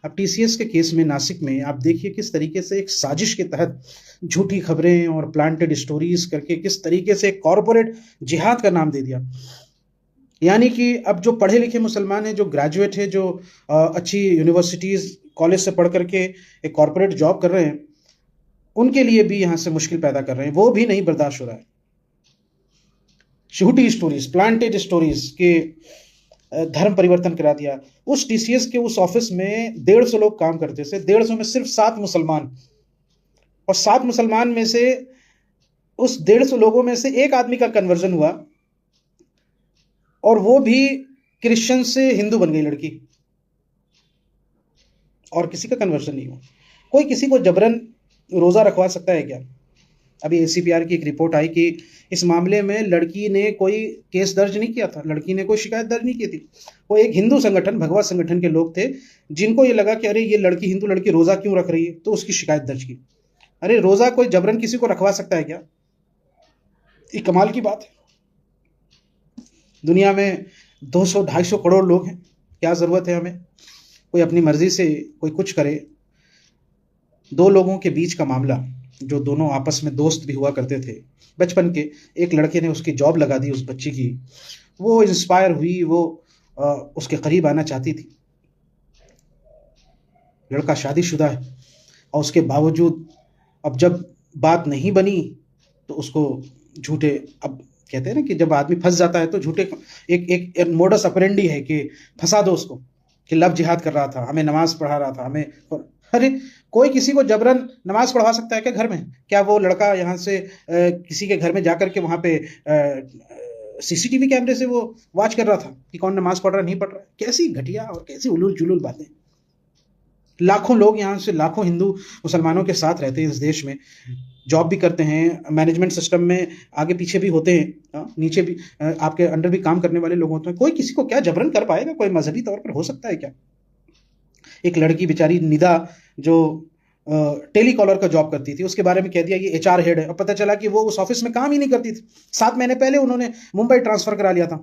अब टीसीएस के केस में नासिक में आप देखिए किस तरीके से एक साजिश के तहत झूठी खबरें और प्लांटेड स्टोरीज करके किस तरीके से कॉरपोरेट जिहाद का नाम दे दिया। यानी कि अब जो पढ़े लिखे मुसलमान हैं, जो ग्रेजुएट है, जो अच्छी यूनिवर्सिटीज कॉलेज से पढ़ करके एक कॉरपोरेट जॉब कर रहे हैं, उनके लिए भी यहां से मुश्किल पैदा कर रहे हैं, वो भी नहीं बर्दाश्त हो रहा है। झूठी स्टोरीज, प्लांटेड स्टोरीज के धर्म परिवर्तन करा दिया। उस टीसीएस के उस ऑफिस में 150 लोग काम करते थे, 150 में सिर्फ 7 मुसलमान, और 7 मुसलमान में से उस 150 लोगों में से एक आदमी का कन्वर्जन हुआ, और वो भी क्रिश्चियन से हिंदू बन गई लड़की, और किसी का कन्वर्जन नहीं हुआ। कोई किसी को जबरन रोजा रखवा सकता है क्या? अभी एसीपीआर की एक रिपोर्ट आई कि इस मामले में लड़की ने कोई केस दर्ज नहीं किया था, लड़की ने कोई शिकायत दर्ज नहीं की थी। वो एक हिंदू संगठन, भगवा संगठन के लोग थे, जिनको ये लगा कि अरे ये लड़की, हिंदू लड़की रोजा क्यों रख रही है, तो उसकी शिकायत दर्ज की। अरे रोजा कोई जबरन किसी को रखवा सकता है क्या? ये कमाल की बात है। दुनिया में 200-250 करोड़ लोग हैं, क्या जरूरत है हमें कोई अपनी मर्जी से कोई कुछ करे? 2 लोगों के बीच का मामला, जो दोनों आपस में दोस्त भी हुआ करते थे बचपन के, एक लड़के ने उसकी जॉब लगा दी उस बच्ची की, वो इंस्पायर हुई, वो उसके करीब आना चाहती थी। लड़का शादीशुदा है, और उसके बावजूद अब जब बात नहीं बनी तो उसको झूठे, अब कहते हैं ना कि जब आदमी फंस जाता है तो झूठे, एक मोडस ऑपरेंडी है कि फंसा दो उसको, कि लव जिहाद कर रहा था, हमें नमाज पढ़ा रहा था, हमें। अरे कोई किसी को जबरन नमाज पढ़वा सकता है क्या घर में? क्या वो लड़का यहाँ से किसी के घर में जाकर के वहां पे सीसीटीवी कैमरे से वो वॉच कर रहा था कि कौन नमाज पढ़ रहा नहीं पढ़ रहा? कैसी घटिया और कैसी उलूल जुलूल बातें। लाखों लोग यहाँ से, लाखों हिंदू मुसलमानों के साथ रहते हैं इस देश में, जॉब भी करते हैं, मैनेजमेंट सिस्टम में आगे पीछे भी होते हैं, नीचे भी आपके अंडर भी काम करने वाले लोग होते हैं। कोई किसी को क्या जबरन कर पाएगा? कोई मजहबी तौर पर हो सकता है क्या? एक लड़की बेचारी निदा, जो टेलीकॉलर का जॉब करती थी, उसके बारे में कह दिया ये एचआर हेड है, और पता चला कि वो उस ऑफिस में काम ही नहीं करती थी। 7 महीने पहले उन्होंने मुंबई ट्रांसफर करा लिया था,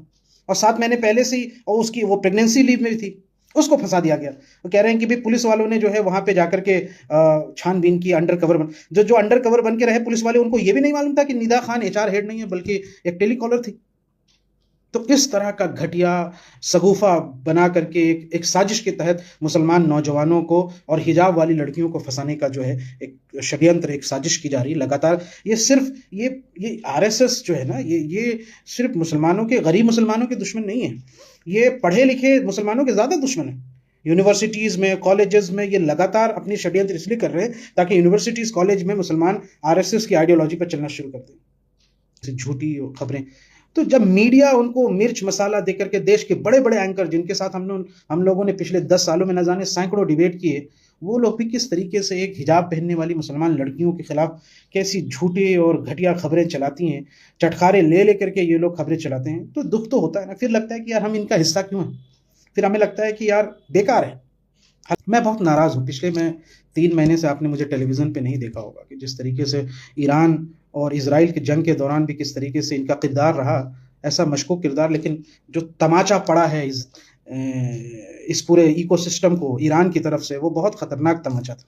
और 7 महीने पहले से ही, और उसकी वो प्रेगनेंसी लीव में थी, उसको फंसा दिया गया। वो कह रहे हैं कि भाई पुलिस वालों ने जो है वहां पे जाकर के छानबीन की, अंडर कवर बन, जो अंडर कवर बन के रहे पुलिस वाले, उनको ये भी नहीं मालूम था कि निदा खान एचआर हेड नहीं है बल्कि एक टेलीकॉलर थी। तो इस तरह का घटिया सगुफा बना करके एक साजिश के तहत मुसलमान नौजवानों को और हिजाब वाली लड़कियों को फंसाने का जो है एक षड्यंत्र, एक साजिश की जा रही लगातार। ये सिर्फ ये आरएसएस जो है ना, ये सिर्फ मुसलमानों के, गरीब मुसलमानों के दुश्मन नहीं है, ये पढ़े लिखे मुसलमानों के ज्यादा दुश्मन है। यूनिवर्सिटीज में, कॉलेजेस में ये लगातार अपनी षड्यंत्र इसलिए कर रहे हैं ताकि यूनिवर्सिटीज, कॉलेज में मुसलमान आरएसएस की आइडियोलॉजी पर चलना शुरू कर दें, झूठी खबरें। तो जब मीडिया उनको मिर्च मसाला देकर के, देश के बड़े बड़े एंकर जिनके साथ हम लोगों ने पिछले 10 सालों में न जाने सैकड़ों डिबेट किए, वो लोग भी किस तरीके से एक हिजाब पहनने वाली मुसलमान लड़कियों के खिलाफ कैसी झूठी और घटिया खबरें चलाती हैं, चटखारे ले लेकर के ये लोग खबरें चलाते हैं। तो दुख तो होता है ना, फिर लगता है कि यार हम इनका हिस्सा क्यों हैं, फिर हमें लगता है कि यार बेकार है। मैं बहुत नाराज हूँ। पिछले मैं 3 महीने से आपने मुझे टेलीविजन पे नहीं देखा होगा कि जिस तरीके से ईरान और इजराइल की जंग के दौरान भी किस तरीके से इनका किरदार रहा, ऐसा मशकूक किरदार, लेकिन जो तमाचा पड़ा है इस पूरे इकोसिस्टम को ईरान की तरफ से, वो बहुत खतरनाक तमाचा था।